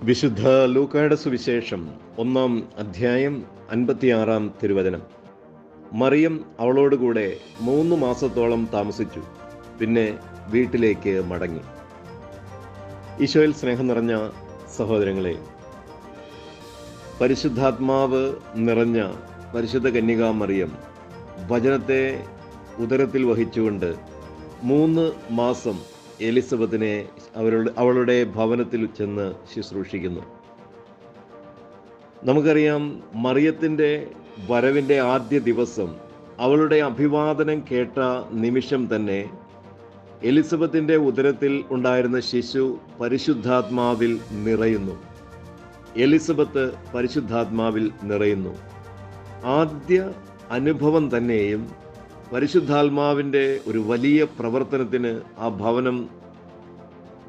വിശുദ്ധ ലൂക്കായുടെ സുവിശേഷം 1-ാം അധ്യായം 56-ാം തിരുവചനം. മറിയം അവളോടുകൂടെ 3 മാസത്തോളം താമസിച്ചു, പിന്നെ വീട്ടിലേക്ക് മടങ്ങി. ഈശോയിൽ സ്നേഹം നിറഞ്ഞ സഹോദരങ്ങളെ, പരിശുദ്ധാത്മാവ് നിറഞ്ഞ പരിശുദ്ധ കന്യകാ മറിയം വചനത്തെ ഉദരത്തിൽ വഹിച്ചുകൊണ്ട് 3 മാസം എലിസബത്തിനെ അവളുടെ ഭവനത്തിൽ ചെന്ന് ശുശ്രൂഷിക്കുന്നു. നമുക്കറിയാം, മറിയത്തിൻ്റെ വരവിൻ്റെ ആദ്യ ദിവസം അവളുടെ അഭിവാദനം കേട്ട നിമിഷം തന്നെ എലിസബത്തിൻ്റെ ഉദരത്തിൽ ഉണ്ടായിരുന്ന ശിശു പരിശുദ്ധാത്മാവിൽ നിറയുന്നു. എലിസബത്ത് പരിശുദ്ധാത്മാവിൽ നിറയുന്നു. ആദ്യ അനുഭവം തന്നെയും പരിശുദ്ധാത്മാവിൻ്റെ ഒരു വലിയ പ്രവർത്തനത്തിന് ആ ഭവനം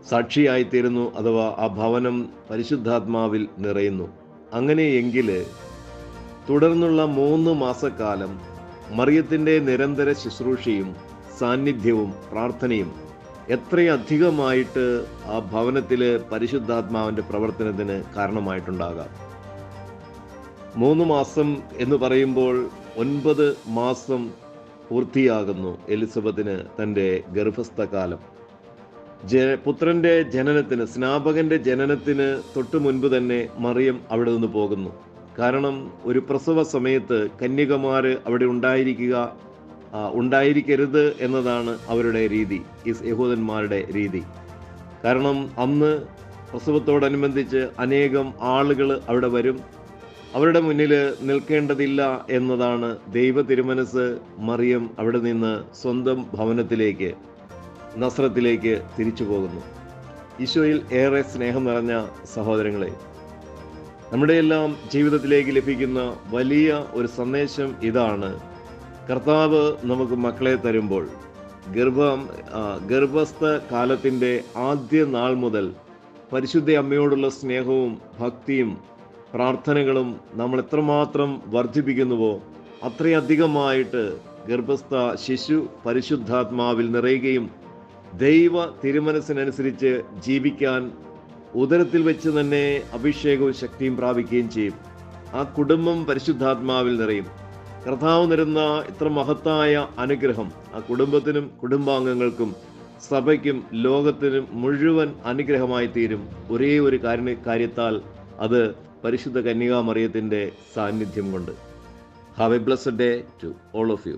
സാക്ഷിയായിത്തീരുന്നു, അഥവാ ആ ഭവനം പരിശുദ്ധാത്മാവിൽ നിറയുന്നു. അങ്ങനെയെങ്കിൽ തുടർന്നുള്ള 3 മാസക്കാലം മറിയത്തിൻ്റെ നിരന്തര ശുശ്രൂഷയും സാന്നിധ്യവും പ്രാർത്ഥനയും എത്രയധികമായിട്ട് ആ ഭവനത്തിൽ പരിശുദ്ധാത്മാവിൻ്റെ പ്രവർത്തനത്തിന് കാരണമായിട്ടുണ്ടാകാം. 3 മാസം എന്ന് പറയുമ്പോൾ 9 മാസം പൂർത്തിയാകുന്നു എലിസബത്തിന് തൻ്റെ ഗർഭസ്ഥ കാലം. പുത്രൻ്റെ ജനനത്തിന്, സ്നാപകൻ്റെ ജനനത്തിന് തൊട്ടു മുൻപ് തന്നെ മറിയം അവിടെ നിന്ന് പോകുന്നു. കാരണം ഒരു പ്രസവ സമയത്ത് കന്യകമാർ അവിടെ ഉണ്ടായിരിക്കരുത് എന്നതാണ് അവരുടെ രീതി, യഹൂദന്മാരുടെ രീതി. കാരണം അന്ന് പ്രസവത്തോടനുബന്ധിച്ച് അനേകം ആളുകൾ അവിടെ വരും. അവരുടെ മുന്നിൽ നിൽക്കേണ്ടതില്ല എന്നതാണ് ദൈവ തിരുമനസ്. മറിയം അവിടെ നിന്ന് സ്വന്തം ഭവനത്തിലേക്ക്, നസ്രത്തിലേക്ക് തിരിച്ചു പോകുന്നു. ഈശോയിൽ ഏറെ സ്നേഹം നിറഞ്ഞ സഹോദരങ്ങളെ, നമ്മുടെ എല്ലാം ജീവിതത്തിലേക്ക് ലഭിക്കുന്ന വലിയ ഒരു സന്ദേശം ഇതാണ്. കർത്താവ് നമുക്ക് മക്കളെ തരുമ്പോൾ ഗർഭസ്ഥ കാലത്തിൻ്റെ ആദ്യ നാൾ മുതൽ പരിശുദ്ധ അമ്മയോടുള്ള സ്നേഹവും ഭക്തിയും പ്രാർത്ഥനകളും നമ്മൾ എത്രമാത്രം വർദ്ധിപ്പിക്കുന്നുവോ അത്രയധികമായിട്ട് ഗർഭസ്ഥ ശിശു പരിശുദ്ധാത്മാവിൽ നിറയുകയും ദൈവ തിരുമനസ്സിനനുസരിച്ച് ജീവിക്കാൻ ഉദരത്തിൽ വെച്ച് തന്നെ അഭിഷേകവും ശക്തിയും പ്രാപിക്കുകയും ചെയ്യും. ആ കുടുംബം പരിശുദ്ധാത്മാവിൽ നിറയും. കർത്താവ് തരുന്ന ഇത്ര മഹത്തായ അനുഗ്രഹം ആ കുടുംബത്തിനും കുടുംബാംഗങ്ങൾക്കും സഭയ്ക്കും ലോകത്തിനും മുഴുവൻ അനുഗ്രഹമായി തീരും. ഒരേ ഒരു കാര്യത്താൽ, അത് പരിശുദ്ധ കന്യകാ മറിയത്തിൻ്റെ സാന്നിധ്യം കൊണ്ട്. Have a blessed day to all of U.